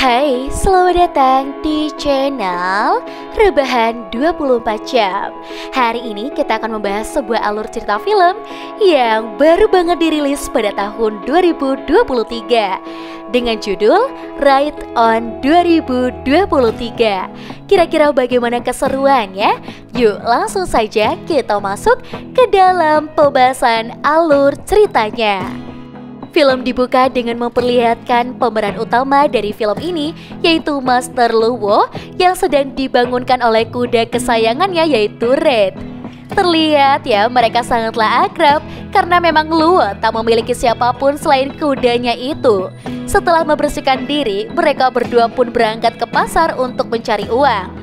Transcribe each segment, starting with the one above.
Hai, selamat datang di channel Rebahan 24 Jam. Hari ini kita akan membahas sebuah alur cerita film yang baru banget dirilis pada tahun 2023 dengan judul Ride On 2023. Kira-kira bagaimana keseruannya? Yuk langsung saja kita masuk ke dalam pembahasan alur ceritanya. Film dibuka dengan memperlihatkan pemeran utama dari film ini, yaitu Master Luo yang sedang dibangunkan oleh kuda kesayangannya, yaitu Red. Terlihat ya, mereka sangatlah akrab karena memang Luo tak memiliki siapapun selain kudanya itu. Setelah membersihkan diri, mereka berdua pun berangkat ke pasar untuk mencari uang.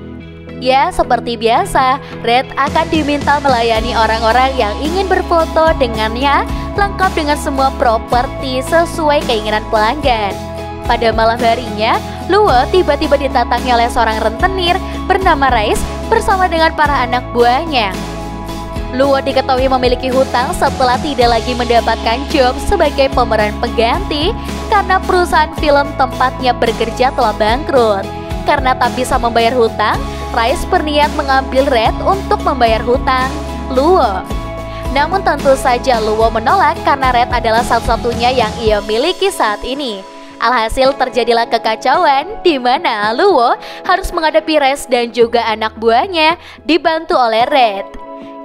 Ya, seperti biasa, Red akan diminta melayani orang-orang yang ingin berfoto dengannya, lengkap dengan semua properti sesuai keinginan pelanggan. Pada malam harinya, Luo tiba-tiba didatangi oleh seorang rentenir bernama Rais bersama dengan para anak buahnya. Luo diketahui memiliki hutang setelah tidak lagi mendapatkan job sebagai pemeran pengganti karena perusahaan film tempatnya bekerja telah bangkrut. Karena tak bisa membayar hutang, Rais berniat mengambil Red untuk membayar hutang Luo. Namun tentu saja Luo menolak karena Red adalah satu-satunya yang ia miliki saat ini. Alhasil terjadilah kekacauan di mana Luo harus menghadapi Rais dan juga anak buahnya dibantu oleh Red.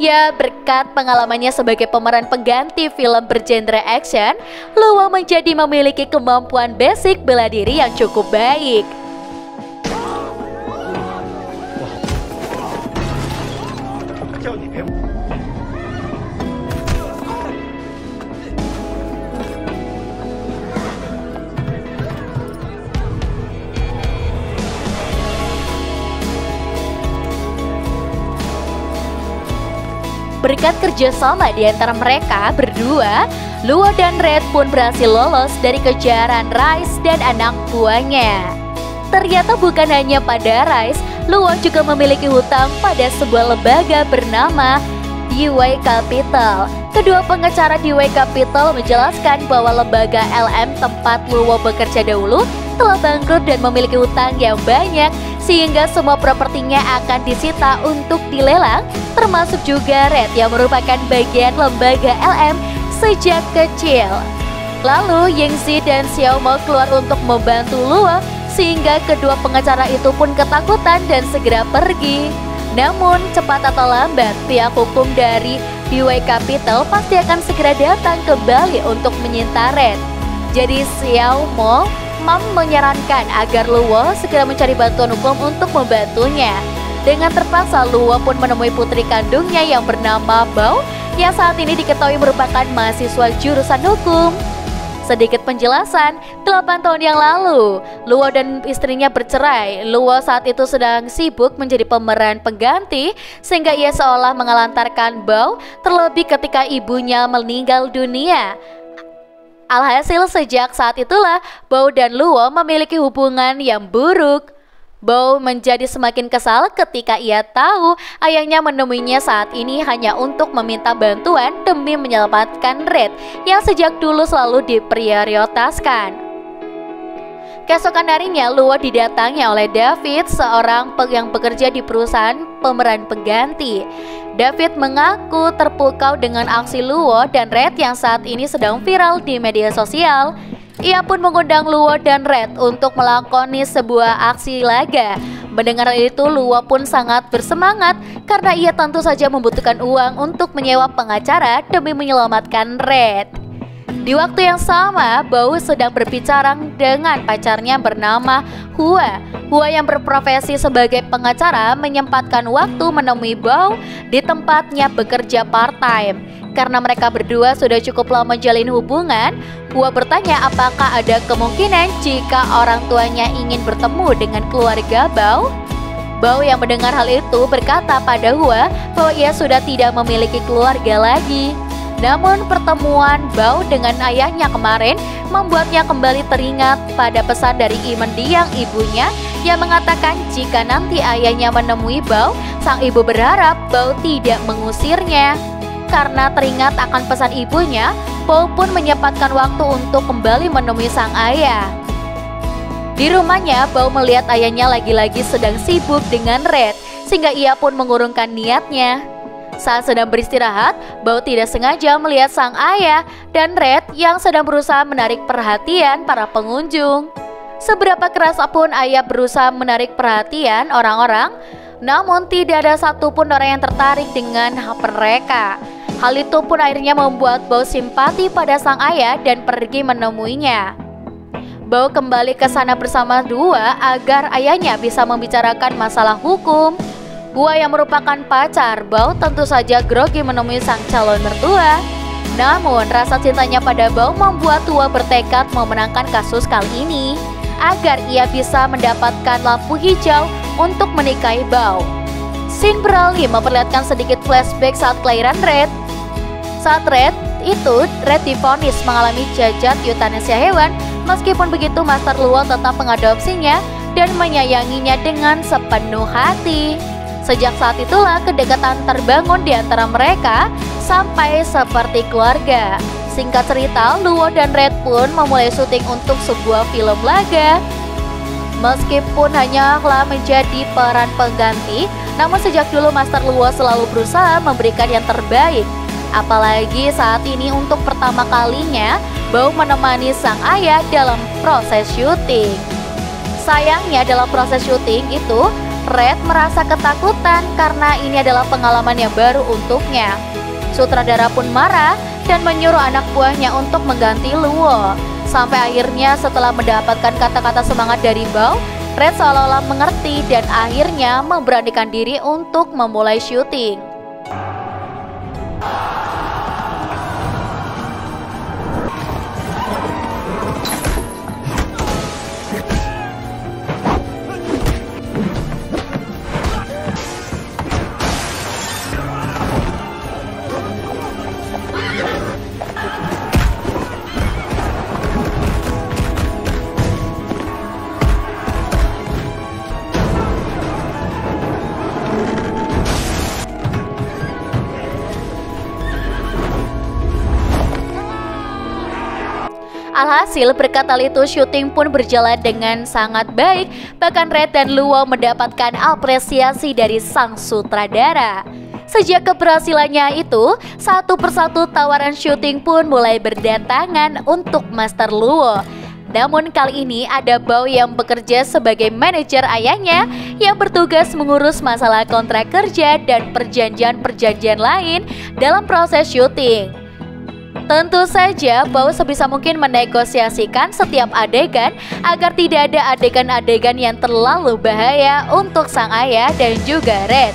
Ya, berkat pengalamannya sebagai pemeran pengganti film bergenre action, Luo menjadi memiliki kemampuan basic bela diri yang cukup baik. Berkat kerjasama di antara mereka berdua, Luo dan Red pun berhasil lolos dari kejaran Rais dan anak buahnya. Ternyata bukan hanya pada Rais, Luo juga memiliki hutang pada sebuah lembaga bernama DY Capital. Kedua pengacara DY Capital menjelaskan bahwa lembaga LM tempat Luo bekerja dahulu telah bangkrut dan memiliki hutang yang banyak, sehingga semua propertinya akan disita untuk dilelang, termasuk juga Red yang merupakan bagian lembaga LM sejak kecil. Lalu Yingzi dan Xiao mau keluar untuk membantu Luo, sehingga kedua pengacara itu pun ketakutan dan segera pergi. Namun cepat atau lambat pihak hukum dari DY Capital pasti akan segera datang kembali untuk menyita Red. Jadi Xiao Mo menyarankan agar Luo segera mencari bantuan hukum untuk membantunya. Dengan terpaksa Luo pun menemui putri kandungnya yang bernama Bao, yang saat ini diketahui merupakan mahasiswa jurusan hukum. Sedikit penjelasan, 8 tahun yang lalu Luo dan istrinya bercerai. Luo saat itu sedang sibuk menjadi pemeran pengganti, sehingga ia seolah mengelantarkan Bao, terlebih ketika ibunya meninggal dunia. Alhasil sejak saat itulah Bao dan Luo memiliki hubungan yang buruk. Bao menjadi semakin kesal ketika ia tahu ayahnya menemuinya saat ini hanya untuk meminta bantuan demi menyelamatkan Red yang sejak dulu selalu diprioritaskan. Keesokan harinya Luo didatangi oleh David, seorang yang bekerja di perusahaan pemeran pengganti. David mengaku terpukau dengan aksi Luo dan Red yang saat ini sedang viral di media sosial. Ia pun mengundang Luo dan Red untuk melakoni sebuah aksi laga. Mendengar itu, Luo pun sangat bersemangat karena ia tentu saja membutuhkan uang untuk menyewa pengacara demi menyelamatkan Red. Di waktu yang sama, Bao sedang berbicara dengan pacarnya bernama Hua. Hua yang berprofesi sebagai pengacara menyempatkan waktu menemui Bao di tempatnya bekerja part-time. Karena mereka berdua sudah cukup lama menjalin hubungan, Hua bertanya apakah ada kemungkinan jika orang tuanya ingin bertemu dengan keluarga Bao. Bao yang mendengar hal itu berkata pada Hua bahwa ia sudah tidak memiliki keluarga lagi. Namun pertemuan Bao dengan ayahnya kemarin membuatnya kembali teringat pada pesan dari mendiang ibunya yang mengatakan jika nanti ayahnya menemui Bao, sang ibu berharap Bao tidak mengusirnya. Karena teringat akan pesan ibunya, Bao pun menyempatkan waktu untuk kembali menemui sang ayah. Di rumahnya, Bao melihat ayahnya lagi-lagi sedang sibuk dengan Red, sehingga ia pun mengurungkan niatnya. Saat sedang beristirahat, Bao tidak sengaja melihat sang ayah dan Red yang sedang berusaha menarik perhatian para pengunjung. Seberapa keras pun ayah berusaha menarik perhatian orang-orang, namun tidak ada satupun orang yang tertarik dengan mereka. Hal itu pun akhirnya membuat Bao simpati pada sang ayah dan pergi menemuinya. Bao kembali ke sana bersama Hua agar ayahnya bisa membicarakan masalah hukum. Hua yang merupakan pacar Bao tentu saja grogi menemui sang calon mertua. Namun rasa cintanya pada Bao membuat Hua bertekad memenangkan kasus kali ini agar ia bisa mendapatkan lampu hijau untuk menikahi Bao. Scene beralih memperlihatkan sedikit flashback saat kelahiran Red. Saat Red divonis mengalami cacat euthanasia hewan. Meskipun begitu, Master Luo tetap mengadopsinya dan menyayanginya dengan sepenuh hati. Sejak saat itulah kedekatan terbangun di antara mereka sampai seperti keluarga. Singkat cerita, Luo dan Red pun memulai syuting untuk sebuah film laga. Meskipun hanyalah menjadi peran pengganti, namun sejak dulu Master Luo selalu berusaha memberikan yang terbaik. Apalagi saat ini untuk pertama kalinya Bao menemani sang ayah dalam proses syuting. Sayangnya dalam proses syuting itu Red merasa ketakutan karena ini adalah pengalaman yang baru untuknya. Sutradara pun marah dan menyuruh anak buahnya untuk mengganti Luo. Sampai akhirnya setelah mendapatkan kata-kata semangat dari Bao, Red seolah-olah mengerti dan akhirnya memberanikan diri untuk memulai syuting. Alhasil berkat hal itu syuting pun berjalan dengan sangat baik. Bahkan Red dan Luo mendapatkan apresiasi dari sang sutradara. Sejak keberhasilannya itu, satu persatu tawaran syuting pun mulai berdatangan untuk Master Luo. Namun kali ini ada Bao yang bekerja sebagai manajer ayahnya yang bertugas mengurus masalah kontrak kerja dan perjanjian-perjanjian lain dalam proses syuting. Tentu saja Bao sebisa mungkin menegosiasikan setiap adegan agar tidak ada adegan-adegan yang terlalu bahaya untuk sang ayah dan juga Red.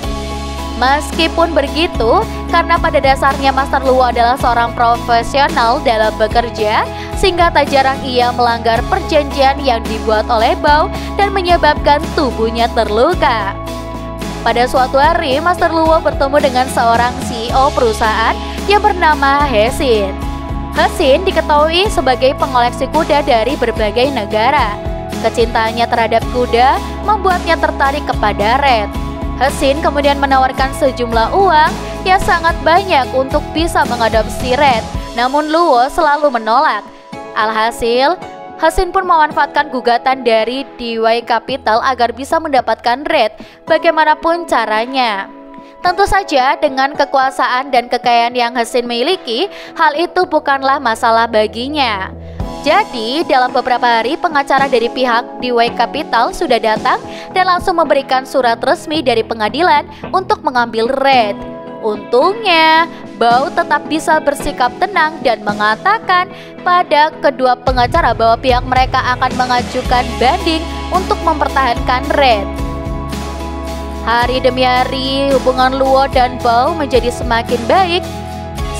Meskipun begitu, karena pada dasarnya Master Luo adalah seorang profesional dalam bekerja, sehingga tak jarang ia melanggar perjanjian yang dibuat oleh Bao dan menyebabkan tubuhnya terluka. Pada suatu hari, Master Luo bertemu dengan seorang CEO perusahaan yang bernama Hesin. Hesin diketahui sebagai pengoleksi kuda dari berbagai negara. Kecintaannya terhadap kuda membuatnya tertarik kepada Red. Hesin kemudian menawarkan sejumlah uang yang sangat banyak untuk bisa mengadopsi Red, namun Luo selalu menolak. Alhasil, Hesin pun memanfaatkan gugatan dari DY Capital agar bisa mendapatkan Red bagaimanapun caranya. Tentu saja dengan kekuasaan dan kekayaan yang Hesin miliki, hal itu bukanlah masalah baginya. Jadi dalam beberapa hari pengacara dari pihak DY Capital sudah datang dan langsung memberikan surat resmi dari pengadilan untuk mengambil Red. Untungnya, Bao tetap bisa bersikap tenang dan mengatakan pada kedua pengacara bahwa pihak mereka akan mengajukan banding untuk mempertahankan Red. Hari demi hari, hubungan Luo dan Bao menjadi semakin baik.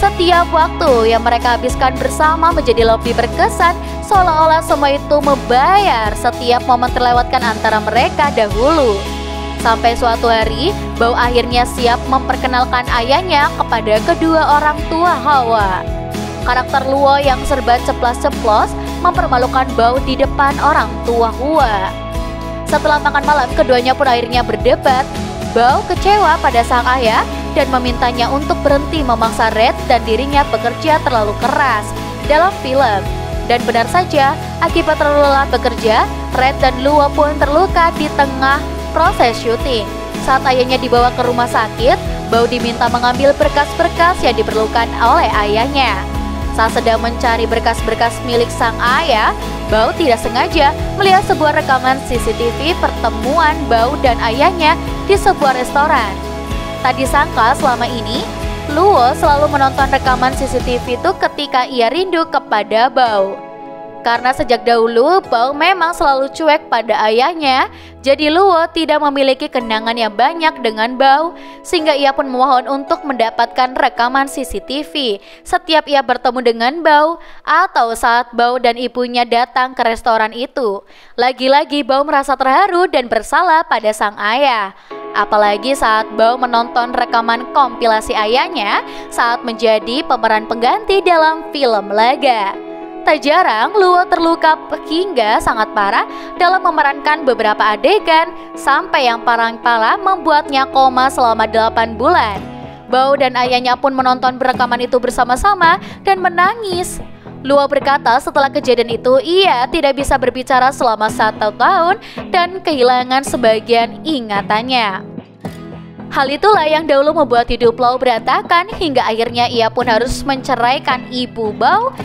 Setiap waktu yang mereka habiskan bersama menjadi lebih berkesan, seolah-olah semua itu membayar setiap momen terlewatkan antara mereka dahulu. Sampai suatu hari, Bao akhirnya siap memperkenalkan ayahnya kepada kedua orang tua Hua. Karakter Luo yang serba ceplas-ceplos mempermalukan Bao di depan orang tua Hua. Setelah makan malam, keduanya pun akhirnya berdebat. Bao kecewa pada sang ayah dan memintanya untuk berhenti memaksa Red dan dirinya bekerja terlalu keras dalam film. Dan benar saja, akibat terlalu lelah bekerja, Red dan Luo pun terluka di tengah proses syuting. Saat ayahnya dibawa ke rumah sakit, Bao diminta mengambil berkas-berkas yang diperlukan oleh ayahnya. Saat sedang mencari berkas-berkas milik sang ayah, Bao tidak sengaja melihat sebuah rekaman CCTV pertemuan Bao dan ayahnya di sebuah restoran. Tak disangka selama ini, Luo selalu menonton rekaman CCTV itu ketika ia rindu kepada Bao. Karena sejak dahulu Bao memang selalu cuek pada ayahnya, jadi Luo tidak memiliki kenangan yang banyak dengan Bao, sehingga ia pun memohon untuk mendapatkan rekaman CCTV setiap ia bertemu dengan Bao atau saat Bao dan ibunya datang ke restoran itu. Lagi-lagi Bao merasa terharu dan bersalah pada sang ayah. Apalagi saat Bao menonton rekaman kompilasi ayahnya saat menjadi pemeran pengganti dalam film laga. Tak jarang Luo terluka hingga sangat parah dalam memerankan beberapa adegan sampai yang parah membuatnya koma selama 8 bulan. Bao dan ayahnya pun menonton rekaman itu bersama-sama dan menangis. Luo berkata setelah kejadian itu ia tidak bisa berbicara selama 1 tahun dan kehilangan sebagian ingatannya. Hal itulah yang dahulu membuat hidup Luo berantakan hingga akhirnya ia pun harus menceraikan ibu Bao.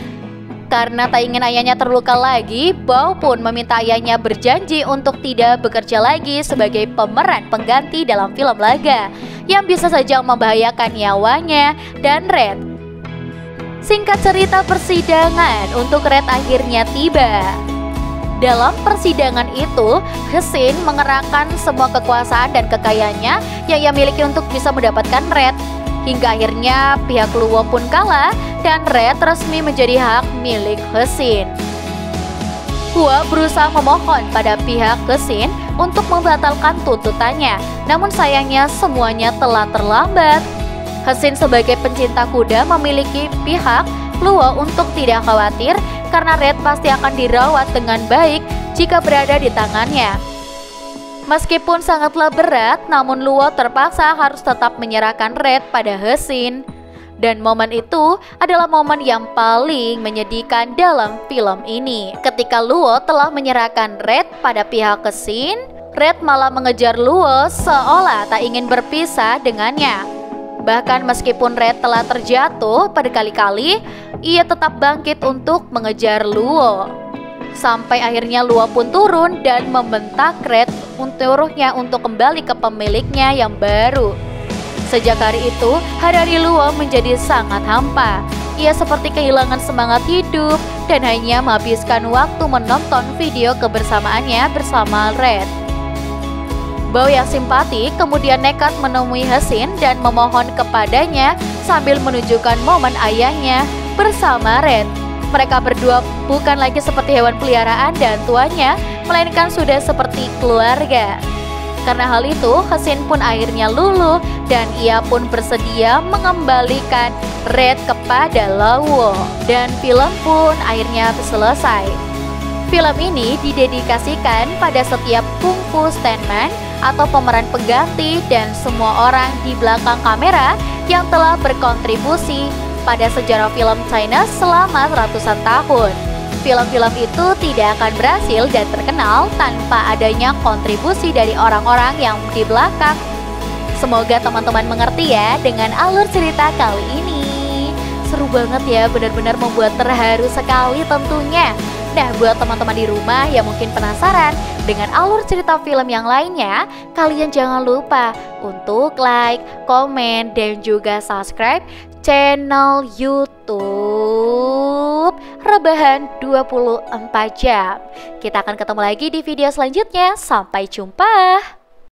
Karena tak ingin ayahnya terluka lagi, Bao pun meminta ayahnya berjanji untuk tidak bekerja lagi sebagai pemeran pengganti dalam film laga yang bisa saja membahayakan nyawanya dan Red. Singkat cerita, persidangan untuk Red akhirnya tiba. Dalam persidangan itu, Hesin mengerahkan semua kekuasaan dan kekayaannya yang ia miliki untuk bisa mendapatkan Red. Hingga akhirnya pihak Luo pun kalah dan Red resmi menjadi hak milik Hesin. Hua berusaha memohon pada pihak Hesin untuk membatalkan tuntutannya, namun sayangnya semuanya telah terlambat. Hesin sebagai pencinta kuda memiliki pihak Luo untuk tidak khawatir karena Red pasti akan dirawat dengan baik jika berada di tangannya. Meskipun sangatlah berat, namun Luo terpaksa harus tetap menyerahkan Red pada Hesin. Dan momen itu adalah momen yang paling menyedihkan dalam film ini. Ketika Luo telah menyerahkan Red pada pihak Hesin, Red malah mengejar Luo seolah tak ingin berpisah dengannya. Bahkan meskipun Red telah terjatuh berkali-kali, ia tetap bangkit untuk mengejar Luo. Sampai akhirnya Luo pun turun dan membentak Red untuknya untuk kembali ke pemiliknya yang baru. Sejak hari itu, hari-hari Luo menjadi sangat hampa. Ia seperti kehilangan semangat hidup dan hanya menghabiskan waktu menonton video kebersamaannya bersama Red. Bao yang simpati kemudian nekat menemui Hesin dan memohon kepadanya sambil menunjukkan momen ayahnya bersama Red. Mereka berdua bukan lagi seperti hewan peliharaan dan tuannya, melainkan sudah seperti keluarga. Karena hal itu, Hesin pun akhirnya luluh dan ia pun bersedia mengembalikan Red kepada Luo. Dan film pun akhirnya selesai. Film ini didedikasikan pada setiap kungfu stuntman atau pemeran pengganti dan semua orang di belakang kamera yang telah berkontribusi pada sejarah film China selama ratusan tahun. Film-film itu tidak akan berhasil dan terkenal tanpa adanya kontribusi dari orang-orang yang di belakang. Semoga teman-teman mengerti ya dengan alur cerita kali ini. Seru banget ya, benar-benar membuat terharu sekali tentunya. Nah, buat teman-teman di rumah yang mungkin penasaran dengan alur cerita film yang lainnya, kalian jangan lupa untuk like, komen, dan juga subscribe channel YouTube Rebahan 24 Jam. Kita akan ketemu lagi di video selanjutnya. Sampai jumpa.